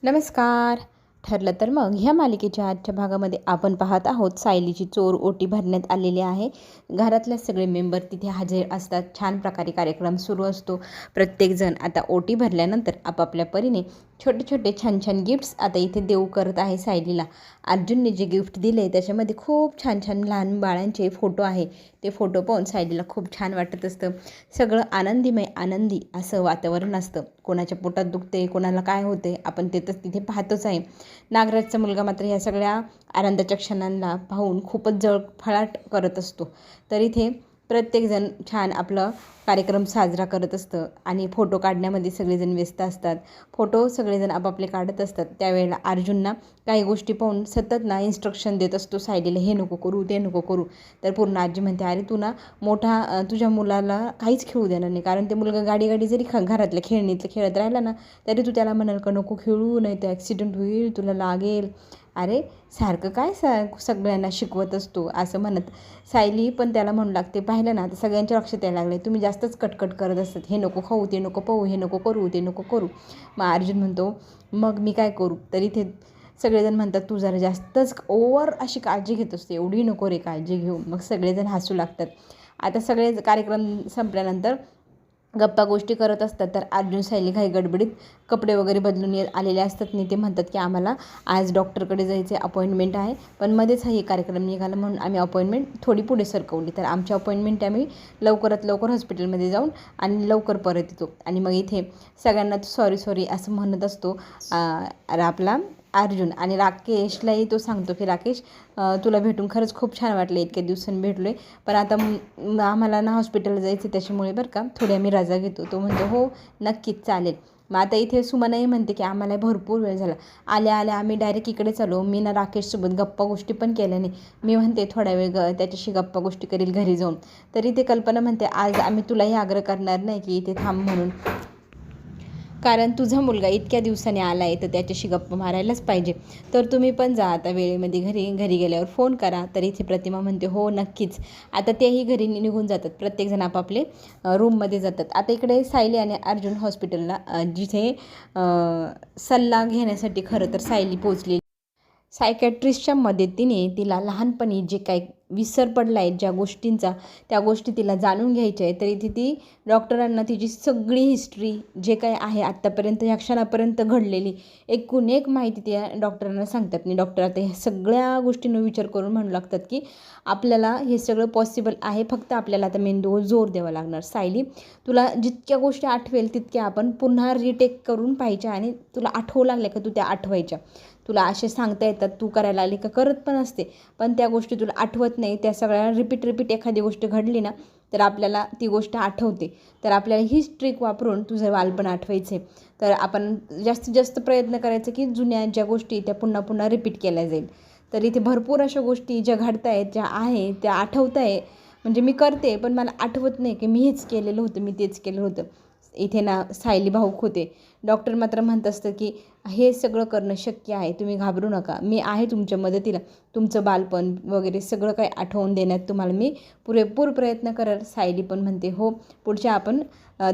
नमस्कार. ठरलं तर मग ह्या मालिकेच्या आजच्या भागामध्ये आपण पाहत आहोत सायलीची चोर ओटी भरण्यात आलेली आहे. घरातले सगळे मेंबर तिथे हजर असतात. छान प्रकारे कार्यक्रम सुरू असतो. प्रत्येकजण आता ओटी भरल्यानंतर आपापल्या परीने छोटे छोटे छान छान गिफ्ट्स आता इथे देऊ करत आहे सायलीला. अर्जुनने जे गिफ्ट दिले त्याच्यामध्ये खूप छान छान लहान बाळांचे फोटो आहे. ते फोटो पाहून सायलीला खूप छान वाटत असतं. सगळं आनंदीमय आनंदी असं वातावरण असतं. कोणाच्या पोटात दुखते, कोणाला काय होते, आपण ते तर तिथे पाहतोच आहे. नागराजचा मुलगा मात्र ह्या सगळ्या आनंदाच्या क्षणांना पाहून खूपच जळफळाट करत असतो. तर इथे प्रत्येकजण छान आपलं कार्यक्रम साजरा करत असतं आणि फोटो काढण्यामध्ये सगळेजण व्यस्त असतात. फोटो सगळेजण आपापले काढत असतात. त्यावेळेला अर्जुनना काही गोष्टी पाहून सतत इन्स्ट्रक्शन देत असतो सायलीला, हे नको करू, ते नको करू. तर पूर्ण आजी म्हणते, अरे तू तुझ्या मुलाला काहीच खेळू देणार नाही, कारण ते मुलगा गाडी जरी घरातल्या खेळणीतलं खेळत राहिला ना, तरी तू त्याला म्हणाल का नको खेळू, नाही तर ॲक्सिडेंट होईल, तुला लागेल. अरे सारखं काय सगळ्यांना शिकवत असतो असं म्हणत सायली पण त्याला म्हणू लागते. पाहिलं ना, तर सगळ्यांच्या लक्षात यायला लागले, तुम्ही जास्तच कटकट करत असतात, हे नको खाऊ, ते नको पाहू, हे नको करू, ते नको करू. मग अर्जुन म्हणतो, मग मी काय करू? तर इथे सगळेजण म्हणतात, तू जरा जास्तच ओव्हर अशी काळजी घेत असते, एवढी नको रे काळजी घेऊ. मग सगळेजण हसू लागतात. आता सगळे कार्यक्रम संपल्यानंतर गप्पा गोष्टी करत असतात. तर अर्जुन सायली घाई गडबडीत कपडे वगैरे बदलून आलेले असतात. आणि ते म्हणतात की आम्हाला आज डॉक्टरकडे जायचे, अपॉइंटमेंट आहे, पण मध्येच हा कार्यक्रम निघाला म्हणून आम्ही अपॉइंटमेंट थोडी पुढे सरकवली. तर आमची अपॉइंटमेंट आम्ही लवकरात लवकर हॉस्पिटलमध्ये जाऊन आणि लवकर परत येतो. आणि मग इथे सगळ्यांना सॉरी असं म्हणत असतो आपला अर्जुन. आणि राकेशलाही तो सांगतो की राकेश, तुला भेटून खरंच खूप छान वाटलं, इतक्या दिवसांनी भेटलो आहे, पण आता आम्हाला हॉस्पिटलला जायचं, त्याच्यामुळे बरं का थोडी आम्ही रजा घेतो. तो म्हणतो हो नक्कीच चालेल. मग आता इथे सुमनाही म्हणते की आम्हाला भरपूर वेळ झाला, आल्या आम्ही डायरेक्ट इकडेच आलो, मी राकेशसोबत गप्पा गोष्टी पण केल्या नाही. मी म्हणते थोडा वेळ त्याच्याशी गप्पा गोष्टी करेल घरी जाऊन. तर इथे कल्पना म्हणते, आज आम्ही तुलाही आग्रह करणार नाही की इथे थांब म्हणून, कारण तुझा मुलगा इतक्या दिवसांनी आला आहे तर त्याच्याशी गप्पा मारायलाच पाहिजे. तर तुम्ही पण जा आता वेळेमध्ये घरी गेल्यावर फोन करा. तर इथे प्रतिमा म्हणते हो नक्कीच. आता तेही घरी निघून जातात. प्रत्येकजण आपापले रूममध्ये जातात. आता इकडे सायली आणि अर्जुन हॉस्पिटलला जिथे सल्ला घेण्यासाठी खरं तर सायली पोचली. सायकॅट्रिस्टच्या मदतीने तिला लहानपणी जे काही विसर पडला आहे ज्या गोष्टींचा, त्या गोष्टी तिला जाणून घ्यायच्या आहे. तर इथे ती डॉक्टरांना तिची सगळी हिस्ट्री जे काही आहे आत्तापर्यंत ह्या क्षणापर्यंत घडलेली एकूण एक माहिती त्या डॉक्टरांना सांगतात. आणि डॉक्टर आता ह्या सगळ्या गोष्टींवर विचार करून म्हणू लागतात की आपल्याला हे सगळं पॉसिबल आहे, फक्त आपल्याला आता मेंदूवर जोर द्यावा लागणार. सायली, तुला जितक्या गोष्टी आठवेल तितक्या आपण पुन्हा रिटेक करून पाहिजे आणि तुला आठवू लागल्या का तू त्या आठवायच्या. तुला असे सांगता येतात, तू करायला आली का करत पण असते, पण त्या गोष्टी तुला आठवत नाही. त्या सगळ्या रिपीट एखादी गोष्ट घडली ना, तर आपल्याला ती गोष्ट आठवते. तर आपल्याला हीच ट्रिक वापरून तुझं बालपण आठवायचं आहे. तर आपण जास्तीत जास्त प्रयत्न करायचा की जुन्या ज्या गोष्टी त्या पुन्हा पुन्हा रिपीट केल्या जाईल. तर इथे भरपूर अशा गोष्टी ज्या घडत आहेत, ज्या आहे त्या आठवत आहे. म्हणजे मी करते पण मला आठवत नाही की मी हेच केलेलं होतं, मी तेच केलं होतं. इथे ना सायली भाऊक होते. डॉक्टर मात्र म्हणत असतं की हे सगळं करणं शक्य आहे, तुम्ही घाबरू नका, मी आहे तुमच्या मदतीला. तुमचं बालपण वगैरे सगळं काही आठवून देण्यात तुम्हाला मी पुरेपूर प्रयत्न करेल. सायली पण म्हणते हो, पुढच्या आपण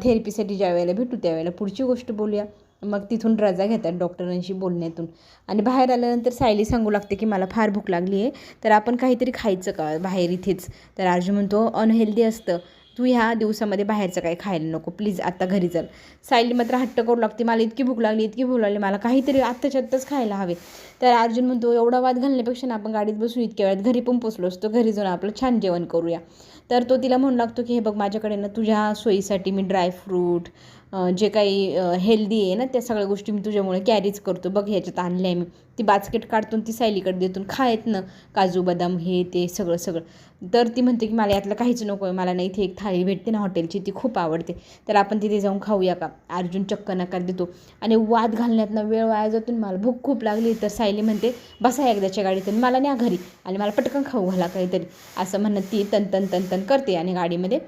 थेरपीसाठी ज्या वेळेला भेटू त्यावेळेला पुढची गोष्ट बोलूया. मग तिथून रजा घेतात डॉक्टरांशी बोलण्यातून. आणि बाहेर आल्यानंतर सायली सांगू लागते की मला फार भूक लागली आहे, तर आपण काहीतरी खायचं का बाहेर इथेच. तर अर्जुन म्हणतो अनहेल्दी असतं, तू ह्या दिवसामध्ये बाहेरचं काही खायला नको, प्लीज आत्ता घरी चल. सायली मात्र हट्ट करू लागते, मला इतकी भूक लागली, मला काहीतरी आत्ताच्या आत्ताच खायला हवे. तर अर्जुन म्हणतो एवढा वाद घालण्यापेक्षा ना आपण गाडीत बसून इतक्या वेळात घरी पण पोचलो असतो, घरी जाऊन आपलं छान जेवण करूया. तर तो तिला म्हणू लागतो की हे बघ, माझ्याकडे ना तुझ्या सोयीसाठी मी ड्रायफ्रूट जे काही हेल्दी आहे ना त्या सगळ्या गोष्टी मी तुझ्यामुळे कॅरीच करतो, बघ ह्याच्यात आणलं आहे मी. ती बास्केट काढतून ती सायलीकडे देतून खायत ना काजू बदाम हे ते सगळं. तर ती म्हणते की मला यातलं काहीच नको आहे, मला ना इथे एक थाळी भेटते ना हॉटेलची, ती खूप आवडते, तर आपण तिथे जाऊन खाऊया का. अर्जुन चक्क नकार देतो आणि वाद घालण्यातनं वेळ वाया जातो. मला भूक खूप लागली. तर सायली म्हणते बसा एकदाच्या गाडीत आणि मला न्या घरी आणि मला पटकन खाऊ घाला काहीतरी, असं म्हणत ती तन करते आणि गाडीमध्ये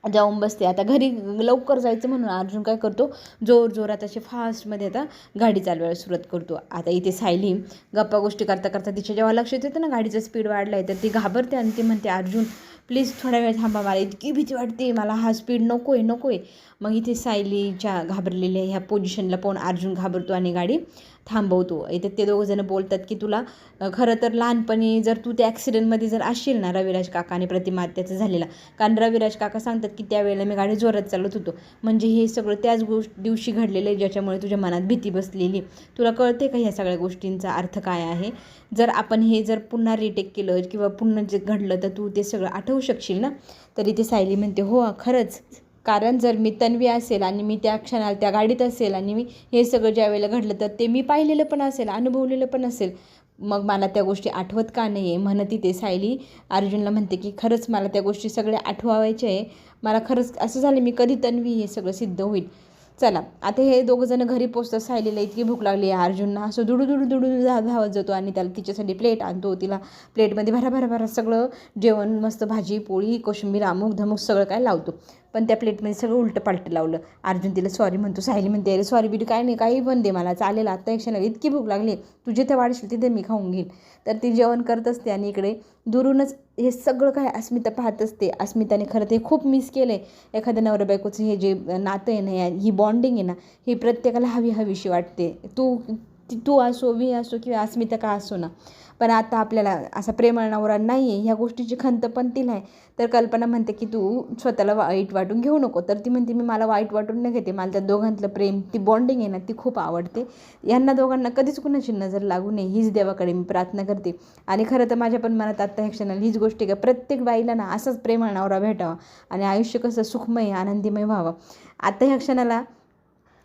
जाऊन बसते. आता घरी लवकर जायचं म्हणून अर्जुन काय करतो, जोरात असे फास्टमध्ये आता गाडी चालवायला सुरुवात करतो. आता इथे सायली गप्पा गोष्टी करता तिच्या जेव्हा लक्षात येतं ना गाडीचा स्पीड वाढला आहे, तर ती घाबरते आणि ती म्हणते अर्जुन प्लीज थोडा वेळ थांबा, मला इतकी भीती वाटते, मला हा स्पीड नको आहे. मग इथे सायलीच्या घाबरलेल्या ह्या पोझिशनला पाहून अर्जुन घाबरतो आणि गाडी थांबवतो. इथे ते दोघंजणं बोलतात की तुला खरं तर लहानपणी जर तू त्या ॲक्सिडेंटमध्ये जर असशील ना, रविराज काका आणि प्रतिमा आत्याचं झालेला, कारण रविराज काका सांगतात की त्यावेळेला मी गाडी जोरात चालवत होतो, म्हणजे हे सगळं त्याच दिवशी घडलेलं आहे ज्याच्यामुळे तुझ्या मनात भीती बसलेली. तुला कळते का ह्या सगळ्या गोष्टींचा अर्थ काय आहे? जर आपण हे जर पुन्हा रिटेक केलं किंवा पुन्हा जे घडलं तर तू ते सगळं आठवू शकशील ना? तरी ते सायली म्हणते हो खरंच, कारण जर मी तन्वी असेल आणि मी त्या क्षणाला त्या गाडीत असेल आणि मी हे सगळं ज्या वेळेला घडलं तर ते मी पाहिलेलं पण असेल, अनुभवलेलं पण असेल, मग मला त्या गोष्टी आठवत का नाही आहे? म्हणते ते सायली अर्जुनला म्हणते की खरंच मला त्या गोष्टी सगळ्या आठवायच्या आहे, मला खरंच असं झालं मी कधी तन्वी हे सगळं सिद्ध होईल. चला आता हे दोघंजणं घरी पोचतात. सायलीला इतकी भूक लागली आहे, अर्जुनना असं दुडू धावत जातो आणि त्याला तिच्यासाठी प्लेट आणतो. तिला प्लेटमध्ये भरा सगळं जेवण, मस्त भाजी पोळी कोशिंबीर अमुक धमुक सगळं काय लावतो, पण त्या प्लेटमध्ये सगळं उलटं पालटं लावलं. अर्जुन तिला सॉरी म्हणतो. सायली म्हणते अरे सॉरी बिरी काय नाही, काही पण दे मला चालेल, आत्ता एक क्षणाला इतकी भूक लागली, तू जिथे वाढशील तिथे मी खाऊन घेईन. तर ती जेवण करत असते आणि इकडे दुरूनच हे सगळं काय अस्मिता पाहत असते. अस्मिताने खरं ते खूप मिस केलं आहे एखाद्या नवरा बायकोचं हे जे नातं आहे ना, ही बॉन्डिंग आहे ना, ही प्रत्येकाला हवीशी वाटते. तू असो, मी असो किंवा अस्मिता का असो ना, पण आता आपल्याला असा प्रेमळ नवरा नाही आहे ह्या गोष्टीची खंत पण तिला आहे. तर कल्पना म्हणते की तू स्वतःला वाईट वाटून घेऊ नको. तर ती म्हणते मी मला वाईट वाटून नाही घेते, मला त्या दोघांतलं प्रेम, ती बॉन्डिंग आहे ना ती खूप आवडते. यांना दोघांना कधीच कुणाची नजर लागू नये हीच देवाकडे मी प्रार्थना करते. आणि खरं तर माझ्या पण मनात आत्ता ह्या क्षणाला हीच गोष्ट आहे का प्रत्येक बाईला ना असाच प्रेमळ नवरा भेटावा आणि आयुष्य कसं सुखमय आनंदीमय व्हावं. आता ह्या क्षणाला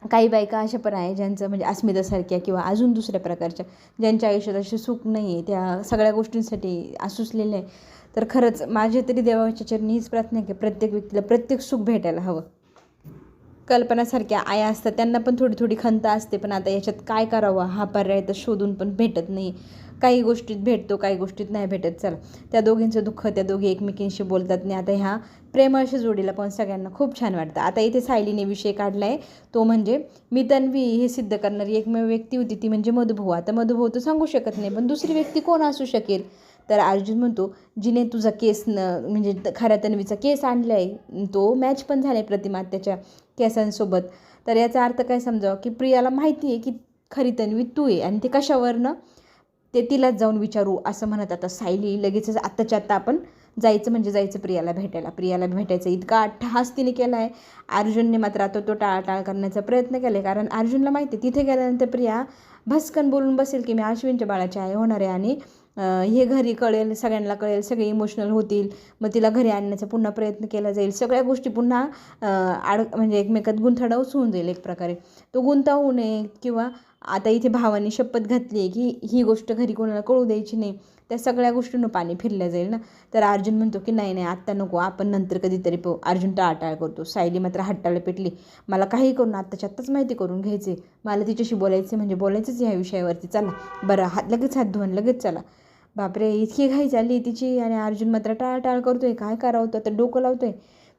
काही बायका अशा पण आहे ज्यांचं म्हणजे अस्मितासारख्या किंवा अजून दुसऱ्या प्रकारच्या ज्यांच्या आयुष्यात असे सुख नाही आहे, त्या सगळ्या गोष्टींसाठी आसुसलेले आहे. तर खरंच माझ्या तरी देवाच्या चरणी हीच प्रार्थना आहे की प्रत्येक व्यक्तीला प्रत्येक सुख भेटायला हवं. कल्पनासारख्या आया असतात त्यांना पण थोडी खंत असते, पण आता याच्यात काय करावं हा पर्याय तर शोधून पण भेटत नाही. काही गोष्टीत भेटतो, काही गोष्टीत नाही भेटत. चला त्या दोघींचं दुःख, त्या दोघी एकमेकींशी बोलतात नाही. आता ह्या प्रेमळशी जोडीला पण सगळ्यांना खूप छान वाटतं. आता इथे सायलीने विषय काढला आहे तो म्हणजे मी तन्वी हे सिद्ध करणारी एकमेव व्यक्ती होती ती म्हणजे मधुभाऊ. आता मधुभाऊ तर सांगू शकत नाही, पण दुसरी व्यक्ती कोण असू शकेल? तर अर्जुन म्हणतो जिने तुझा केस म्हणजे खऱ्या तन्वीचा केस आणला आहे तो मॅच पण झाला आहे प्रतिमा त्याच्या केसांसोबत. तर याचा अर्थ काय समजावं की प्रियाला माहिती आहे की खरी तन्वी तू आहे आणि ते कशावरनं ते तिलाच जाऊन विचारू असं म्हणत. आता सायली लगेचच आत्ताच्या आत्ता आपण जायचं म्हणजे जायचं प्रियाला भेटायचं इतका अट्टहास तिने केला आहे. अर्जुनने मात्र आता तो टाळाटाळ करण्याचा प्रयत्न केला आहे, कारण अर्जुनला माहिती आहे तिथे गेल्यानंतर प्रिया भस्कन बोलून बसेल की मी अश्विनच्या बाळाची आई होणार आहे आणि हे घरी कळेल, सगळ्यांना कळेल, सगळे इमोशनल होतील, मग तिला घरी आणण्याचा पुन्हा प्रयत्न केला जाईल, सगळ्या गोष्टी पुन्हा म्हणजे एकमेकात गुंथाडावच होऊन जाईल एक प्रकारे. तो गुंता होऊ नये किंवा आता इथे भावाने शपथ घातली आहे की ही गोष्ट घरी कोणाला कळू द्यायची नाही, त्या सगळ्या गोष्टींना पाणी फिरल्या जाईल ना. तर अर्जुन म्हणतो की नाही आत्ता नको, आपण नंतर कधीतरी पाहू. अर्जुन टाळाटाळ करतो. सायली मात्र हट्टाला पेटली, मला काही करून आत्ताच्या आत्ताच माहिती करून घ्यायचे, मला तिच्याशी बोलायचं म्हणजे बोलायचंच ह्या विषयावरती. चला बरं लगेच हात धुवून लगेच चला. बापरे इतकी घाई झाली तिची आणि अर्जुन मात्र टाळाटाळ करतोय. काय करावं तर डोकं लावतोय,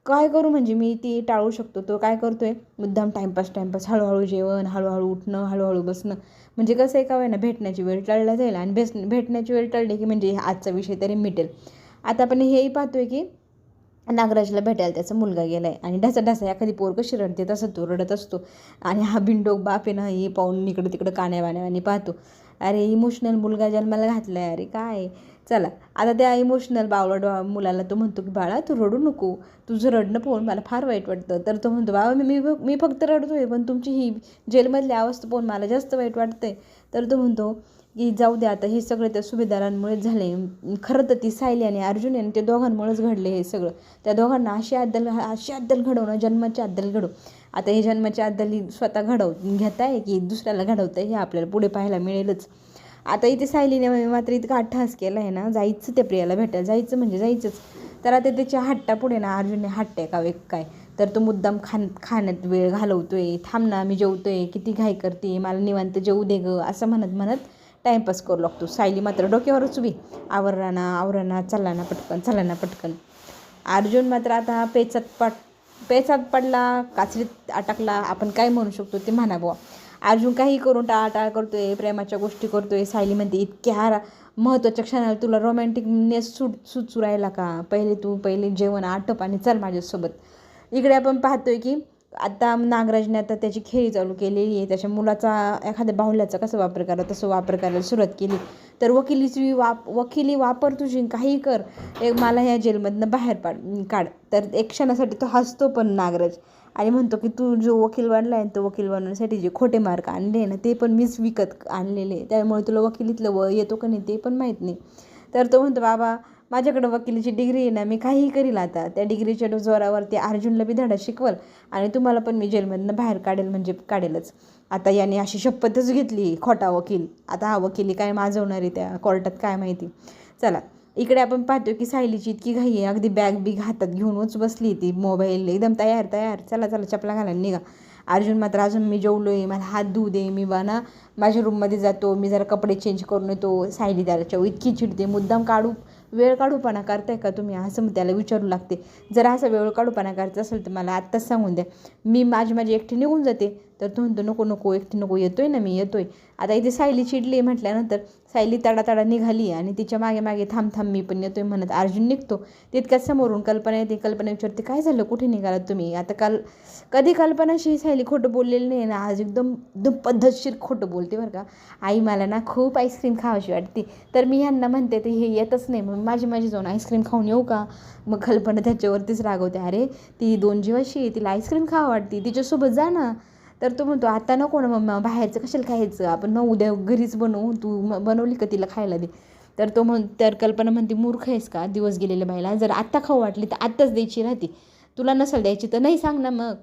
काय करू म्हणजे मी ती टाळू शकतो. तो काय करतोय मुद्दाम टाईमपास हळूहळू जेवण, हळूहळू उठणं, हळूहळू बसणं, म्हणजे कसं आहे का ना भेटण्याची वेळ टळला जाईल आणि भेटण्याची वेळ टळली की म्हणजे आजचा विषय तरी मिटेल. आता आपण हेही पाहतोय की नागराजला भेटायला त्याचा मुलगा गेला आहे आणि ढासा एखादी पोर कशी रडते तसं तो रडत असतो आणि हा बिंडोक बाप आहे ना हे पाहून इकडं तिकडं काण्यावाण्यावानी पाहतो. अरे इमोशनल मुलगा जन्माला घातला आहे, अरे काय. चला आता त्या इमोशनल बावळट मुलाला तो म्हणतो की बाळा तू रडू नको, तुझं रडणं पाहून मला फार वाईट वाटतं. तर तो म्हणतो बाबा मी फक्त रडतो आहे, पण तुमची ही जेलमधली अवस्था पाहून मला जास्त वाईट वाटतं आहे. तर तो म्हणतो की जाऊ दे आता हे सगळं त्या सुभेदारांमुळेच झाले, खरं तर ती सायली आणि अर्जुन आणि ते दोघांमुळेच घडले हे सगळं. त्या दोघांना अशी अद्दल घडवणं, जन्माची अद्दल घडव. आता हे जन्माची अद्दल स्वतः घेत आहे की दुसऱ्याला घडवतं आहे हे आपल्याला पुढे पाहायला मिळेलच. आता इथे सायलीने मात्र इतका अट्टहास केला आहे ना, जायचं त्या प्रियाला भेटायला, जायचं म्हणजे जायचंच. तर आता त्याच्या हट्टापुढे ना अर्जुनने हट्ट आहे का वेग काय, तर तो मुद्दाम खाण्यात वेळ घालवतोय. थांब ना मी जेवतोय, किती घाई करते, मला निवांत जेवू दे गं असं म्हणत टाईमपास करू लागतो. सायली मात्र डोक्यावरच उभी, आवराना चला ना पटकन. अर्जुन मात्र आता पेचात पडला, काचरीत अटकला, आपण काय म्हणू शकतो ते म्हणा बुवा. अर्जुन काही करून टाळाटाळ करतोय, प्रेमाच्या गोष्टी करतोय. सायली म्हणते इतक्या महत्त्वाच्या क्षणाला तुला रोमॅन्टिकनेस सुचू राहिला का, पहिले जेवण आटप आणि चल माझ्यासोबत. इकडे आपण पाहतोय की आता नागराजने आता त्याची खेळी चालू केलेली आहे. त्याच्या मुलाचा एखाद्या बाहुल्याचा कसा वापर करा तसं वापर करायला सुरुवात केली. तर वकिली वापर तुझी, काही कर, मला ह्या जेलमधनं बाहेर काढ. तर एक क्षणासाठी तो हसतो पण नागराज आणि म्हणतो की तू जो वकील बनला आहे तो वकील बनवण्यासाठी जे खोटे मार्क आणले ना ते पण मीच विकत आणलेले, त्यामुळे तुला वकिलीतलं येतो का नाही ते पण माहीत नाही. तर तो म्हणतो बाबा माझ्याकडं वकिलीची डिग्री आहे ना, मी काहीही करील आता. त्या डिग्रीच्या जोरावरती अर्जुनला बी धडा शिकवल आणि तुम्हाला पण मी जेलमधनं बाहेर काढेल म्हणजे काढेलच. आता याने अशी शपथच घेतली, खोटा वकील. आता हा वकिली काय माजवणार आहे त्या कोर्टात काय माहिती. चला इकडे आपण पाहतो की सायलीची इतकी घाई आहे, अगदी बॅग बिग हातात घेऊनच बसली ती, मोबाईल एकदम तयार, चला चपला घालायला निघा. अर्जुन मात्र अजून मी जेवलोय, मला हात धुऊ दे, मी माझ्या रूममध्ये जातो, मी जरा कपडे चेंज करून येतो. सायली त्याला इतकी चिडते, मुद्दाम वेळ काढूपणा करताय का तुम्ही असं त्याला विचारू लागते. जर असा वेळ काढूपणा करायचा असेल तर मला आत्ताच सांगून द्या, मी माझी एकटी निघून जाते. तर तो म्हणतो नको एकटी नको, येतोय ना मी येतोय. आता इथे सायली चिडली म्हटल्यानंतर सायली तडा निघाली आणि तिच्या मागे थांब मी पण येतोय म्हणत अर्जुन निघतो. तितक्याच समोरून कल्पना येते. कल्पना विचारते काय झालं, कुठे निघालात तुम्ही. आता कधी कल्पनाशी सायली खोटं बोललेली नाही ना, आज एकदम पद्धतशीर खोटं बोलते बरं का. आई मला ना खूप आईस्क्रीम खावाशी वाटते, तर मी ह्यांना म्हणते ते हे येतच नाही, मग माझी जाऊन आईस्क्रीम खाऊन येऊ का. मग कल्पना त्याच्यावरतीच रागवते, अरे ती 2 जीवाशी आहे, तिला आईस्क्रीम खावं वाटते, तिच्यासोबत जा ना. तर तो म्हणतो आता नको ना मम्मा, बाहेरचं कशाला खायचं, आपण उद्या घरीच बनवू, तू बनवली का तिला खायला दे. तर कल्पना म्हणते मूर्ख आहेस का, दिवस गेलेल्या बाईला जर आत्ता खाऊ वाटली तर आत्ताच द्यायची राहते, तुला नसेल द्यायची तर नाही सांग ना मग.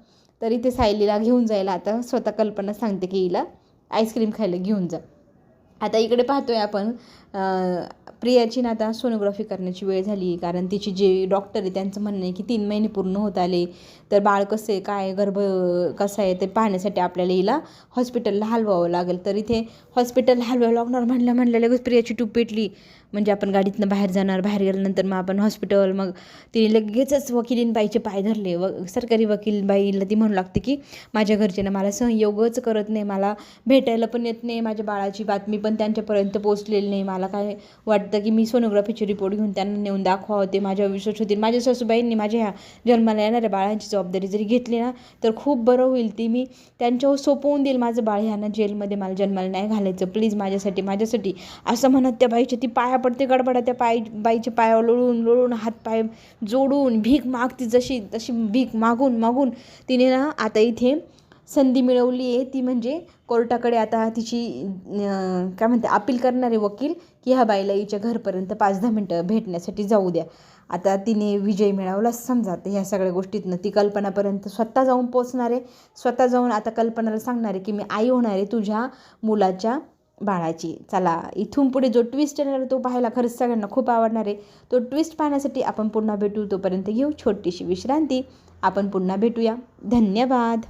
तर इथे सायलीला घेऊन जायला आता स्वतः कल्पना सांगते की हिला आईस्क्रीम खायला घेऊन जा. आता इकडे पाहतोय आपण प्रियाची ना आता सोनोग्राफी करण्याची वेळ झाली, कारण तिची जे डॉक्टर आहे त्यांचं म्हणणं आहे की 3 महिने पूर्ण होत आले, तर बाळ कसं आहे, काय गर्भ कसं आहे ते पाहण्यासाठी आपल्याला हिला हॉस्पिटलला हलवावं लागेल. तर इथे हॉस्पिटलला हलवावं लागणार म्हणल्या लगेच प्रियाची टूप पेटली. म्हणजे आपण गाडीतनं बाहेर जाणार, बाहेर गेल्यानंतर मग आपण हॉस्पिटल, मग तिने लगेचच वकिलीन बाईचे पाय धरले. सरकारी वकील बाईला ती म्हणू लागते की माझ्या घरचे ना मला सहयोगच करत नाही, मला भेटायला पण येत नाही, माझ्या बाळाची बातमी पण त्यांच्यापर्यंत पोहोचलेली नाही. मला काय वाटतं की मी सोनोग्राफीची रिपोर्ट घेऊन त्यांना नेऊन दाखवावं, ते माझ्या विश्वास होतील. माझ्या सासूबाईंनी माझ्या ह्या जन्माला येणाऱ्या बाळांची जबाबदारी जरी घेतली ना तर खूप बरं होईल. ती मी त्यांच्यावर सोपवून देईल माझं बाळ, ह्यांना जेलमध्ये मला जन्माला नाही घालायचं, प्लीज माझ्यासाठी असं म्हणत त्या बाईच्या ती पाया पडते गडबडा. त्या बाईच्या पायावर लोळून हात पाय जोडून भीक मागती, तशी भीक मागून तिने ना आता इथे संधी मिळवली आहे. ती म्हणजे कोर्टाकडे आता तिची काय म्हणते अपील करणारे वकील की ह्या बाईला हिच्या घरपर्यंत 5-10 मिनटं भेटण्यासाठी जाऊ द्या. आता तिने विजय मिळवला समजा. तर ह्या सगळ्या गोष्टीतनं ती कल्पनापर्यंत स्वतः जाऊन पोचणार आहे. स्वतः जाऊन आता कल्पनाला सांगणार आहे की मी आई होणार आहे तुझ्या मुलाच्या बाळाची. चला इथून पुढे जो ट्विस्ट येणार तो पाहायला खरंच सगळ्यांना खूप आवडणार आहे. तो ट्विस्ट पाहण्यासाठी आपण पुन्हा भेटू. तोपर्यंत घेऊ छोटीशी विश्रांती. आपण पुन्हा भेटूया. धन्यवाद.